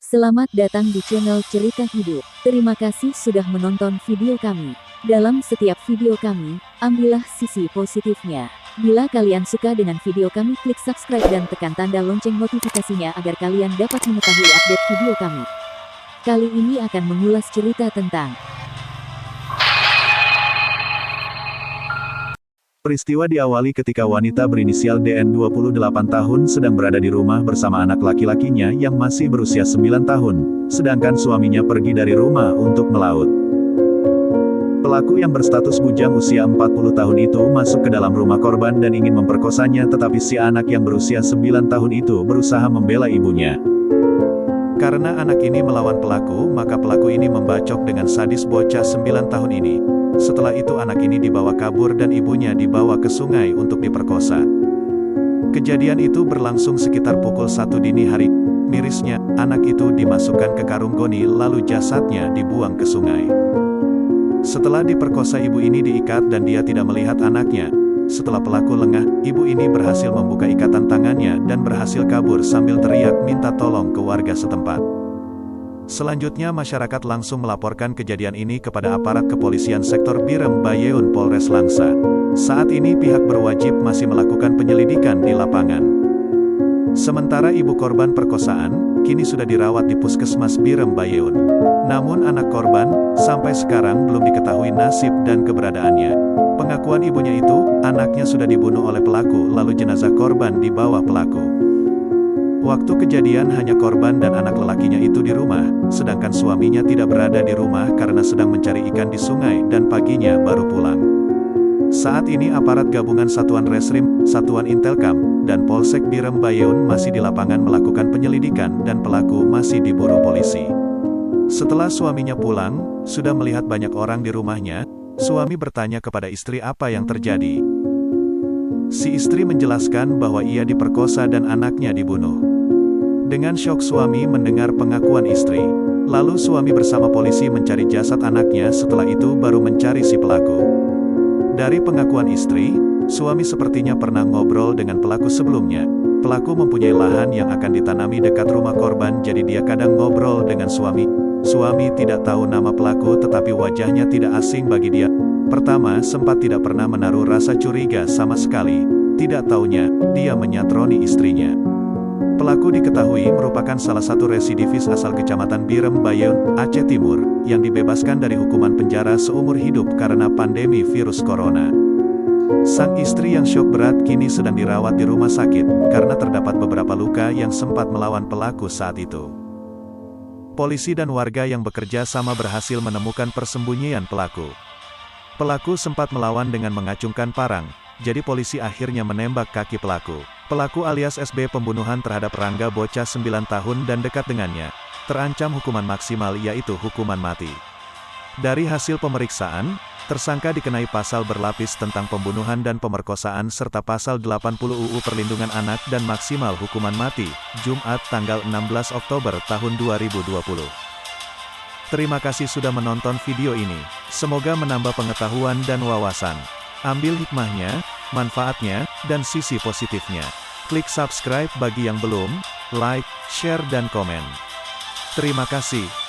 Selamat datang di channel Cerita Hidup. Terima kasih sudah menonton video kami. Dalam setiap video kami, ambillah sisi positifnya. Bila kalian suka dengan video kami, klik subscribe dan tekan tanda lonceng notifikasinya agar kalian dapat mengetahui update video kami. Kali ini akan mengulas cerita tentang Peristiwa diawali ketika wanita berinisial DN 28 tahun sedang berada di rumah bersama anak laki-lakinya yang masih berusia 9 tahun, sedangkan suaminya pergi dari rumah untuk melaut. Pelaku yang berstatus bujang usia 40 tahun itu masuk ke dalam rumah korban dan ingin memperkosanya, tetapi si anak yang berusia 9 tahun itu berusaha membela ibunya. Karena anak ini melawan pelaku, maka pelaku ini membacok dengan sadis bocah 9 tahun ini. Setelah itu anak ini dibawa kabur dan ibunya dibawa ke sungai untuk diperkosa. Kejadian itu berlangsung sekitar pukul 1 dini hari. Mirisnya, anak itu dimasukkan ke karung goni lalu jasadnya dibuang ke sungai. Setelah diperkosa, ibu ini diikat dan dia tidak melihat anaknya. Setelah pelaku lengah, ibu ini berhasil membuka ikatan tangannya dan berhasil kabur sambil teriak minta tolong ke warga setempat. Selanjutnya masyarakat langsung melaporkan kejadian ini kepada aparat kepolisian sektor Birem Bayeun Polres Langsa. Saat ini pihak berwajib masih melakukan penyelidikan di lapangan. Sementara ibu korban perkosaan, kini sudah dirawat di Puskesmas Birem Bayeun. Namun anak korban, sampai sekarang belum diketahui nasib dan keberadaannya. Pengakuan ibunya itu, anaknya sudah dibunuh oleh pelaku lalu jenazah korban dibawa pelaku. Waktu kejadian hanya korban dan anak lelakinya itu di rumah, sedangkan suaminya tidak berada di rumah karena sedang mencari ikan di sungai dan paginya baru pulang. Saat ini aparat gabungan Satuan Reskrim, Satuan Intelkam, dan Polsek Birem Bayeun masih di lapangan melakukan penyelidikan dan pelaku masih diburu polisi. Setelah suaminya pulang, sudah melihat banyak orang di rumahnya, suami bertanya kepada istri apa yang terjadi. Si istri menjelaskan bahwa ia diperkosa dan anaknya dibunuh. Dengan syok suami mendengar pengakuan istri. Lalu suami bersama polisi mencari jasad anaknya, setelah itu baru mencari si pelaku. Dari pengakuan istri, suami sepertinya pernah ngobrol dengan pelaku sebelumnya. Pelaku mempunyai lahan yang akan ditanami dekat rumah korban, jadi dia kadang ngobrol dengan suami. Suami tidak tahu nama pelaku tetapi wajahnya tidak asing bagi dia. Pertama sempat tidak pernah menaruh rasa curiga sama sekali. Tidak taunya, dia menyatroni istrinya. Pelaku diketahui merupakan salah satu residivis asal Kecamatan Birem Bayeun, Aceh Timur, yang dibebaskan dari hukuman penjara seumur hidup karena pandemi virus corona. Sang istri yang syok berat kini sedang dirawat di rumah sakit, karena terdapat beberapa luka yang sempat melawan pelaku saat itu. Polisi dan warga yang bekerja sama berhasil menemukan persembunyian pelaku. Pelaku sempat melawan dengan mengacungkan parang, jadi polisi akhirnya menembak kaki pelaku. Pelaku alias SB pembunuhan terhadap Rangga bocah 9 tahun dan dekat dengannya, terancam hukuman maksimal yaitu hukuman mati. Dari hasil pemeriksaan, tersangka dikenai pasal berlapis tentang pembunuhan dan pemerkosaan serta pasal 80 UU Perlindungan Anak dan maksimal hukuman mati, Jumat tanggal 16 Oktober tahun 2020. Terima kasih sudah menonton video ini. Semoga menambah pengetahuan dan wawasan. Ambil hikmahnya, manfaatnya, dan sisi positifnya. Klik subscribe bagi yang belum, like, share dan komen. Terima kasih.